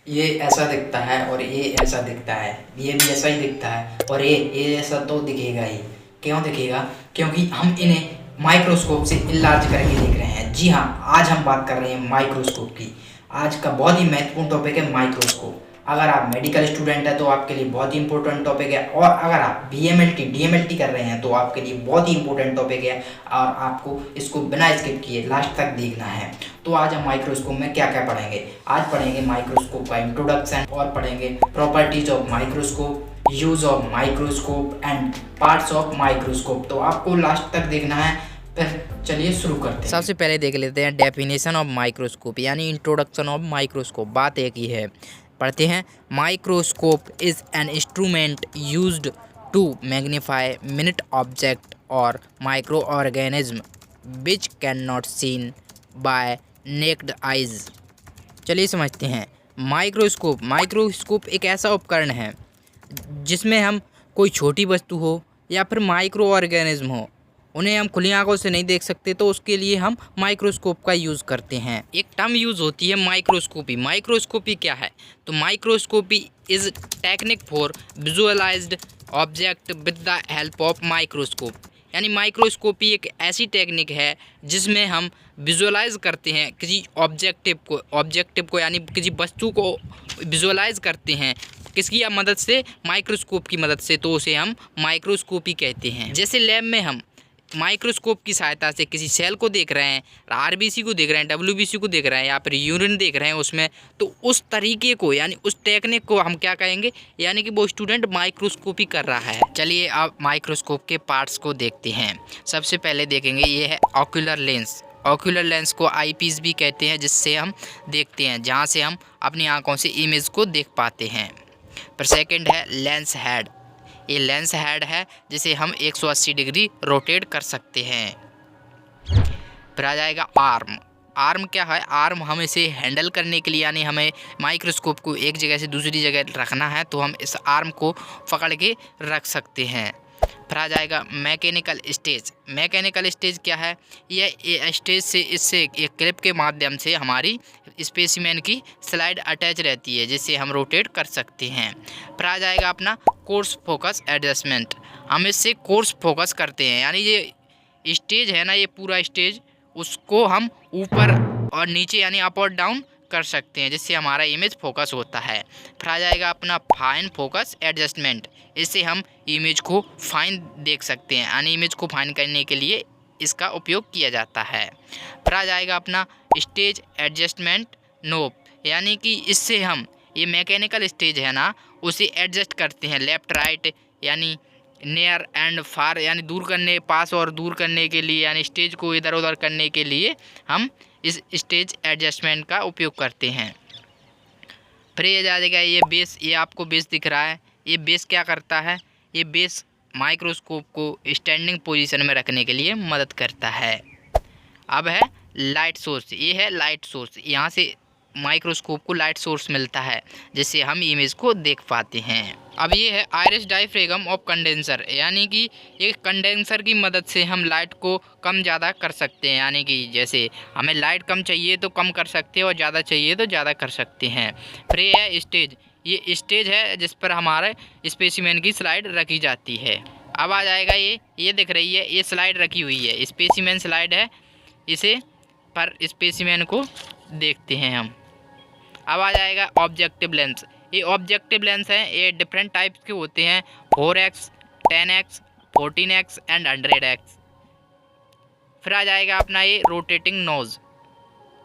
ये ऐसा दिखता है और ये ऐसा दिखता है, ये भी ऐसा ही दिखता है और ये ऐसा तो दिखेगा ही। क्यों दिखेगा? क्योंकि हम इन्हें माइक्रोस्कोप से इनलार्ज करके देख रहे हैं। जी हाँ, आज हम बात कर रहे हैं माइक्रोस्कोप की। आज का बहुत ही महत्वपूर्ण टॉपिक है माइक्रोस्कोप। अगर आप मेडिकल स्टूडेंट हैं तो आपके लिए बहुत ही इंपॉर्टेंट टॉपिक है, और अगर आप बीएमएलटी डीएमएलटी कर रहे हैं तो आपके लिए बहुत ही इंपॉर्टेंट टॉपिक है, और आपको इसको बिना स्किप किए लास्ट तक देखना है। तो आज हम माइक्रोस्कोप में क्या क्या पढ़ेंगे? आज पढ़ेंगे माइक्रोस्कोप का इंट्रोडक्शन, और पढ़ेंगे properties of microscope, use of microscope and parts of microscope. तो आपको लास्ट तक देखना है। फिर चलिए शुरू करते हैं। सबसे पहले देख लेते हैं डेफिनेशन ऑफ माइक्रोस्कोप यानी इंट्रोडक्शन ऑफ माइक्रोस्कोप। बात एक ही है, पढ़ते हैं। Microscope is an instrument used to magnify minute object और micro organism which can not seen by naked eyes. चलिए समझते हैं। माइक्रोस्कोप एक ऐसा उपकरण है जिसमें हम कोई छोटी वस्तु हो या फिर माइक्रो ऑर्गेनिज्म हो, उन्हें हम खुली आंखों से नहीं देख सकते, तो उसके लिए हम माइक्रोस्कोप का यूज़ करते हैं। एक टर्म यूज़ होती है माइक्रोस्कोपी। माइक्रोस्कोपी क्या है? तो microscopy is technique for visualised object with the help of microscope. यानी माइक्रोस्कोपी एक ऐसी टेक्निक है जिसमें हम विजुअलाइज करते हैं किसी ऑब्जेक्टिव को यानी किसी वस्तु को विजुअलाइज करते हैं किसकी मदद से? माइक्रोस्कोप की मदद से। तो उसे हम माइक्रोस्कोपी कहते हैं। जैसे लैब में हम माइक्रोस्कोप की सहायता से किसी सेल को देख रहे हैं, आरबीसी को देख रहे हैं, डब्ल्यूबीसी को देख रहे हैं या फिर यूरिन देख रहे हैं उसमें, तो उस तरीके को यानी उस टेक्निक को हम क्या कहेंगे? यानी कि वो स्टूडेंट माइक्रोस्कोपी कर रहा है। चलिए अब माइक्रोस्कोप के पार्ट्स को देखते हैं। सबसे पहले देखेंगे ये है ऑक्यूलर लेंस। ऑक्यूलर लेंस को आईपीस भी कहते हैं, जिससे हम देखते हैं, जहाँ से हम अपनी आँखों से इमेज को देख पाते हैं। पर सेकेंड है लेंस हेड। ये लेंस हेड है जिसे हम 180 डिग्री रोटेट कर सकते हैं। फिर आ जाएगा आर्म। आर्म क्या है? आर्म हम इसे हैंडल करने के लिए, यानी हमें माइक्रोस्कोप को एक जगह से दूसरी जगह रखना है तो हम इस आर्म को पकड़ के रख सकते हैं। फिर आ जाएगा मैकेनिकल स्टेज। मैकेनिकल स्टेज क्या है? यह स्टेज से इससे एक क्लिप के माध्यम से हमारी स्पेसिमेन की स्लाइड अटैच रहती है, जिससे हम रोटेट कर सकते हैं। फिर आ जाएगा अपना कोर्स फोकस एडजस्टमेंट। हम इससे कोर्स फोकस करते हैं, यानी ये स्टेज है ना, ये पूरा स्टेज, उसको हम ऊपर और नीचे यानी अप और डाउन कर सकते हैं, जिससे हमारा इमेज फोकस होता है। फिर आ जाएगा अपना फाइन फोकस एडजस्टमेंट। इससे हम इमेज को फाइन देख सकते हैं, यानी इमेज को फाइन करने के लिए इसका उपयोग किया जाता है। फिर आ जाएगा अपना स्टेज एडजस्टमेंट नोब, यानी कि इससे हम ये मैकेनिकल स्टेज है ना, उसे एडजस्ट करते हैं लेफ़्ट राइट, यानी नियर एंड फार, यानी दूर करने, पास और दूर करने के लिए, यानी स्टेज को इधर उधर करने के लिए हम इस स्टेज एडजस्टमेंट का उपयोग करते हैं। फिर ये जाएगा ये बेस। ये आपको बेस दिख रहा है, ये बेस क्या करता है? ये बेस माइक्रोस्कोप को स्टैंडिंग पोजीशन में रखने के लिए मदद करता है। अब है लाइट सोर्स। ये है लाइट सोर्स। यहाँ से माइक्रोस्कोप को लाइट सोर्स मिलता है, जिससे हम इमेज को देख पाते हैं। अब ये है आइरिस डायफ्रेगम ऑफ कंडेंसर, यानी कि एक कंडेंसर की मदद से हम लाइट को कम ज़्यादा कर सकते हैं, यानी कि जैसे हमें लाइट कम चाहिए तो कम कर सकते हैं और ज़्यादा चाहिए तो ज़्यादा कर सकते हैं। फिर ये है स्टेज। ये स्टेज है जिस पर हमारे स्पेसिमेन की स्लाइड रखी जाती है। अब आ जाएगा ये दिख रही है, ये स्लाइड रखी हुई है, स्पेसिमेन स्लाइड है, इसे पर स्पेसिमेन को देखते हैं हम। अब आ जाएगा ऑब्जेक्टिव लेंस। ये ऑब्जेक्टिव लेंस हैं, ये डिफरेंट टाइप्स के होते हैं, 4x, 10x, 14x and 100x। फिर आ जाएगा अपना ये रोटेटिंग नोज़।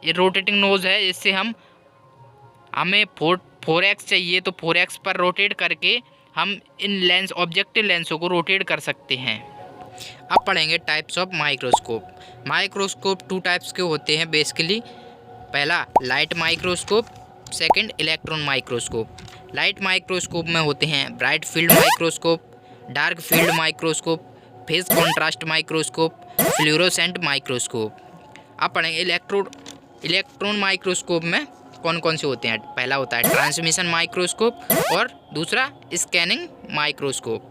ये रोटेटिंग नोज़ है, इससे हमें 4x चाहिए तो 4x पर रोटेट करके हम इन लेंस ऑब्जेक्टिव लेंसों को रोटेट कर सकते हैं। अब पढ़ेंगे types of microscope. Microscope 2 types के होते हैं बेसिकली। पहला light microscope, second electron microscope. Light microscope में होते हैं bright field microscope, dark field microscope, phase contrast microscope, fluorescent microscope. अब पढ़ेंगे इलेक्ट्रॉन माइक्रोस्कोप में कौन कौन से होते हैं। पहला होता है ट्रांसमिशन माइक्रोस्कोप और दूसरा स्कैनिंग माइक्रोस्कोप।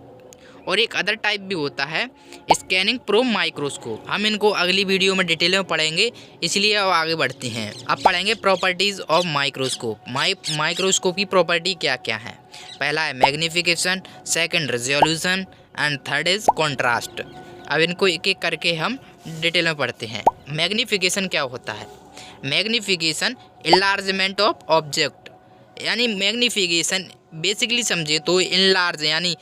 और एक अदर टाइप भी होता है स्कैनिंग प्रोब माइक्रोस्कोप। हम इनको अगली वीडियो में डिटेल में पढ़ेंगे, इसलिए अब आगे बढ़ते हैं। अब पढ़ेंगे प्रॉपर्टीज़ ऑफ माइक्रोस्कोप। माइक्रोस्कोप की प्रॉपर्टी क्या क्या है। पहला है magnification, second resolution and third is contrast. अब इनको एक एक करके हम डिटेल में पढ़ते हैं। मैग्नीफिकेशन क्या होता है। मैग्नीफिकेशन इनलार्जमेंट ऑफ ऑब्जेक्ट, यानी मैग्नीफिकेशन बेसिकली समझे तो इनलार्ज यानी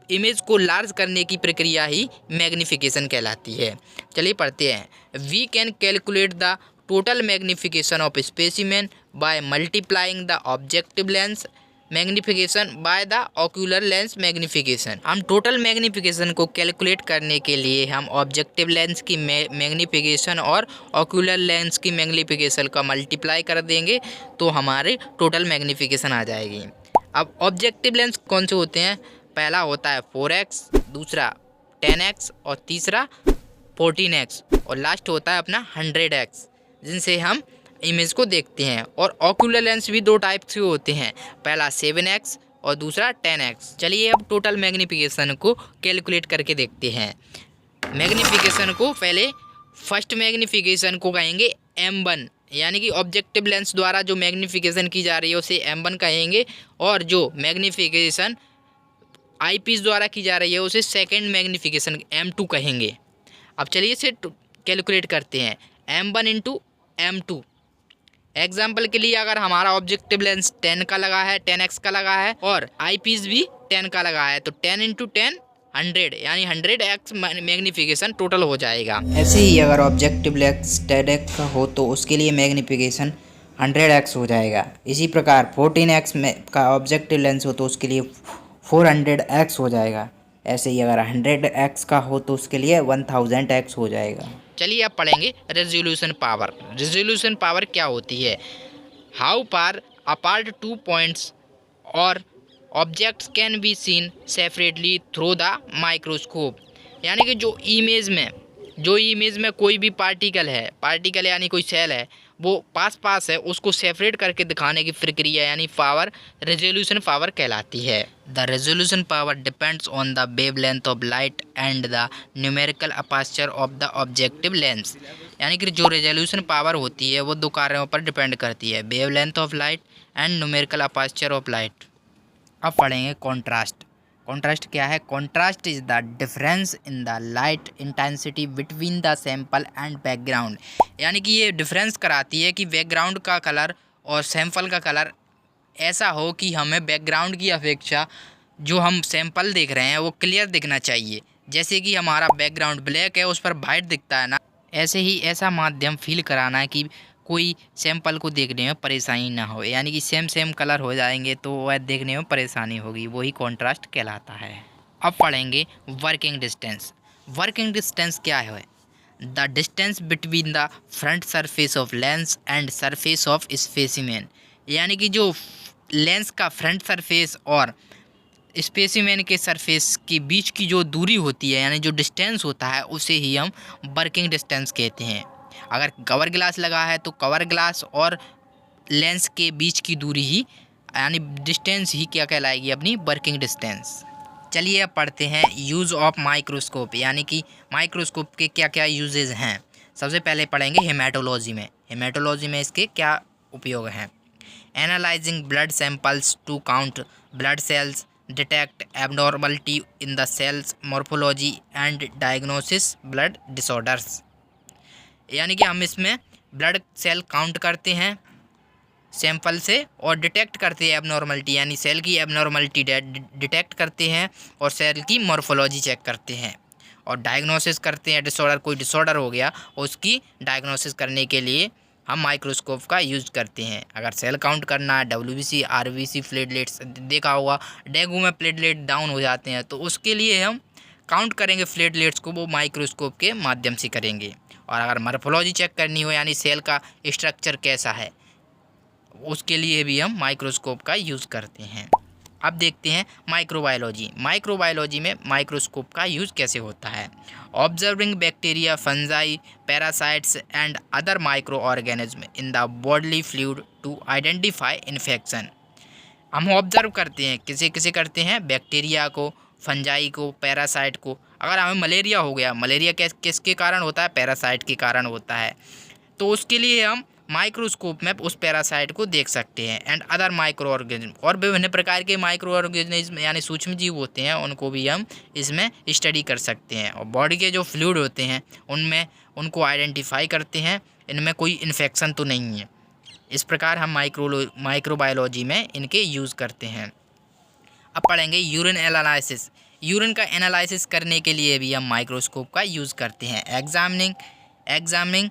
इमेज को लार्ज करने की प्रक्रिया ही मैग्नीफिकेशन कहलाती है। चलिए पढ़ते हैं। We can calculate the total magnification of specimen by multiplying the objective lens magnification by the ocular lens magnification. हम टोटल मैग्नीफिकेशन को कैलकुलेट करने के लिए हम ऑब्जेक्टिव लेंस की मैग्नीफिकेशन और ऑक्यूलर लेंस की मैग्नीफिकेशन का मल्टीप्लाई कर देंगे तो हमारे टोटल मैग्नीफिकेशन आ जाएगी। अब ऑब्जेक्टिव लेंस कौन से होते हैं। पहला होता है 4x, दूसरा 10x और तीसरा 14x और लास्ट होता है अपना 100x, जिनसे हम इमेज को देखते हैं। और ऑक्यूलर लेंस भी दो टाइप के होते हैं, पहला 7x और दूसरा 10x। चलिए अब टोटल मैग्नीफिकेशन को कैलकुलेट करके देखते हैं। मैग्नीफिकेशन को पहले फर्स्ट मैग्नीफिकेशन को कहेंगे M1, यानी कि ऑब्जेक्टिव लेंस द्वारा जो मैग्नीफिकेशन की जा रही है उसे M1 कहेंगे, और जो मैग्नीफिकेशन आईपीस द्वारा की जा रही है उसे सेकंड मैग्नीफिकेशन M2 कहेंगे। अब चलिए इसे कैलकुलेट करते हैं। M1 into M2। एग्जाम्पल के लिए अगर हमारा ऑब्जेक्टिव लेंस 10 का लगा है, 10x का लगा है और आईपीस भी 10 का लगा है, तो 10 इंटू 10 100, यानी 100x मैग्नीफिकेशन टोटल हो जाएगा। ऐसे ही अगर ऑब्जेक्टिव लेंस 10x का हो तो उसके लिए मैग्नीफिकेशन 100x हो जाएगा। इसी प्रकार 14x का ऑब्जेक्टिव लेंस हो तो उसके लिए 400x हो जाएगा। ऐसे ही अगर 100x का हो तो उसके लिए 1000x हो जाएगा। चलिए अब पढ़ेंगे रेजोल्यूशन पावर। रेजोल्यूशन पावर क्या होती है। हाउ फार अपार्ट 2 पॉइंट्स और objects can be seen separately through the microscope, यानी कि जो इमेज में कोई भी पार्टिकल यानी कोई सेल है वो पास है, उसको सेपरेट करके दिखाने की प्रक्रिया यानी पावर रेजोल्यूशन पावर कहलाती है। The resolution power depends on the wavelength of light and the numerical aperture of the objective lens, यानी कि जो रेजोल्यूशन पावर होती है वो दो कार्यों पर डिपेंड करती है, wavelength of light and numerical aperture of light. अब पढ़ेंगे कॉन्ट्रास्ट। कॉन्ट्रास्ट क्या है। Contrast is the difference in the light intensity between the sample and background, यानी कि ये डिफरेंस कराती है कि बैकग्राउंड का कलर और सैंपल का कलर ऐसा हो कि हमें बैकग्राउंड की अपेक्षा जो हम सैंपल देख रहे हैं वो क्लियर दिखना चाहिए। जैसे कि हमारा बैकग्राउंड ब्लैक है उस पर वाइट दिखता है ना, ऐसे ही ऐसा माध्यम फील कराना है कि कोई सैंपल को देखने में परेशानी ना हो, यानी कि सेम कलर हो जाएंगे तो वह देखने में परेशानी होगी, वही कॉन्ट्रास्ट कहलाता है। अब पढ़ेंगे वर्किंग डिस्टेंस। वर्किंग डिस्टेंस क्या है। The distance between the front surface of lens and surface of specimen, यानी कि जो लेंस का फ्रंट सरफेस और स्पेसिमेन के सरफेस के बीच की जो दूरी होती है, यानी जो डिस्टेंस होता है, उसे ही हम वर्किंग डिस्टेंस कहते हैं। अगर कवर ग्लास लगा है तो कवर ग्लास और लेंस के बीच की दूरी ही यानी डिस्टेंस ही क्या कहलाएगी, अपनी वर्किंग डिस्टेंस। चलिए अब पढ़ते हैं यूज़ ऑफ माइक्रोस्कोप, यानी कि माइक्रोस्कोप के क्या क्या यूजेज हैं। सबसे पहले पढ़ेंगे हेमेटोलॉजी में। हेमेटोलॉजी में इसके क्या उपयोग हैं। Analysing blood samples to count blood cells, detect abnormality in the cells morphology and diagnosis blood disorders, यानी कि हम इसमें ब्लड सेल काउंट करते हैं सैंपल से और डिटेक्ट करते हैं एबनॉर्मलिटी, यानी सेल की एबनॉर्मलिटी डिटेक्ट करते हैं और सेल की मॉर्फोलॉजी चेक करते हैं और डायग्नोसिस करते हैं। डिसऑर्डर, कोई डिसऑर्डर हो गया उसकी डायग्नोसिस करने के लिए हम माइक्रोस्कोप का यूज़ करते हैं। अगर सेल काउंट करना है, WBC, RBC, प्लेटलेट्स देखा होगा, डेंगू में प्लेटलेट डाउन हो जाते हैं तो उसके लिए हम काउंट करेंगे प्लेटलेट्स को, वो माइक्रोस्कोप के माध्यम से करेंगे। और अगर मॉर्फोलॉजी चेक करनी हो यानी सेल का स्ट्रक्चर कैसा है, उसके लिए भी हम माइक्रोस्कोप का यूज़ करते हैं। अब देखते हैं माइक्रोबायोलॉजी। माइक्रोबायोलॉजी में माइक्रोस्कोप का यूज़ कैसे होता है। Observing bacteria, fungi, parasites and other micro organism in the bodily fluid to identify infection. हम ऑब्जर्व करते हैं, किसे किसे करते हैं, बैक्टीरिया को, फंजाई को, पैरासाइट को। अगर हमें मलेरिया हो गया, मलेरिया किसके कारण होता है? पैरासाइट के कारण होता है। तो उसके लिए हम माइक्रोस्कोप में उस पैरासाइट को देख सकते हैं। एंड अदर माइक्रो ऑर्गेनिज्म, और विभिन्न प्रकार के माइक्रो ऑर्गेनिज्म यानी सूक्ष्म जीव होते हैं, उनको भी हम इसमें स्टडी कर सकते हैं। और बॉडी के जो फ्लूइड होते हैं उनमें उनको आइडेंटिफाई करते हैं, इनमें कोई इन्फेक्शन तो नहीं है। इस प्रकार हम माइक्रोबायोलॉजी में इनके यूज़ करते हैं। अब पढ़ेंगे यूरिन एनालिसिस। यूरिन का एनालिसिस करने के लिए भी हम माइक्रोस्कोप का यूज़ करते हैं। Examining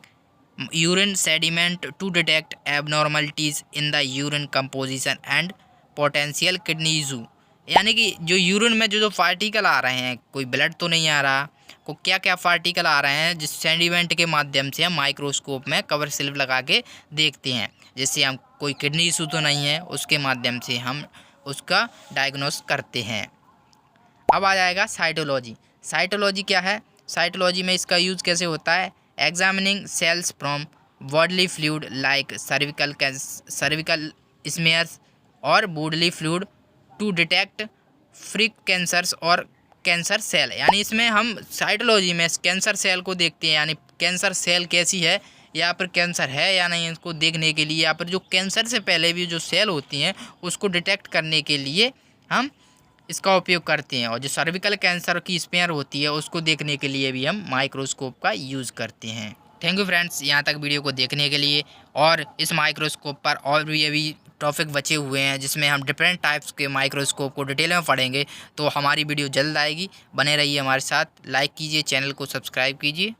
urine sediment to detect abnormalities in the urine composition and potential kidney issue. यानी कि जो यूरिन में जो पार्टिकल आ रहे हैं, कोई ब्लड तो नहीं आ रहा, को क्या क्या पार्टिकल आ रहे हैं, जिस सेडिमेंट के माध्यम से हम माइक्रोस्कोप में कवर स्लिप लगा के देखते हैं, जिससे हम कोई किडनी इशू तो नहीं है, उसके माध्यम से हम उसका डायग्नोस करते हैं। अब आ जाएगा साइटोलॉजी। साइटोलॉजी क्या है? साइटोलॉजी में इसका यूज़ कैसे होता है? Examining cells from bodily fluid like cervical smears और bodily fluid to detect free cancers और कैंसर सेल। यानी इसमें हम साइटोलॉजी में कैंसर सेल को देखते हैं, यानी कैंसर सेल कैसी है, या फिर कैंसर है या नहीं, इसको देखने के लिए, या फिर जो कैंसर से पहले भी जो सेल होती हैं उसको डिटेक्ट करने के लिए हम इसका उपयोग करते हैं। और जो सर्विकल कैंसर की स्पेयर होती है उसको देखने के लिए भी हम माइक्रोस्कोप का यूज़ करते हैं। थैंक यू फ्रेंड्स, यहाँ तक वीडियो को देखने के लिए। और इस माइक्रोस्कोप पर और भी अभी टॉपिक बचे हुए हैं, जिसमें हम डिफरेंट टाइप्स के माइक्रोस्कोप को डिटेल में पढ़ेंगे। तो हमारी वीडियो जल्द आएगी, बने रहिए हमारे साथ, लाइक कीजिए, चैनल को सब्सक्राइब कीजिए।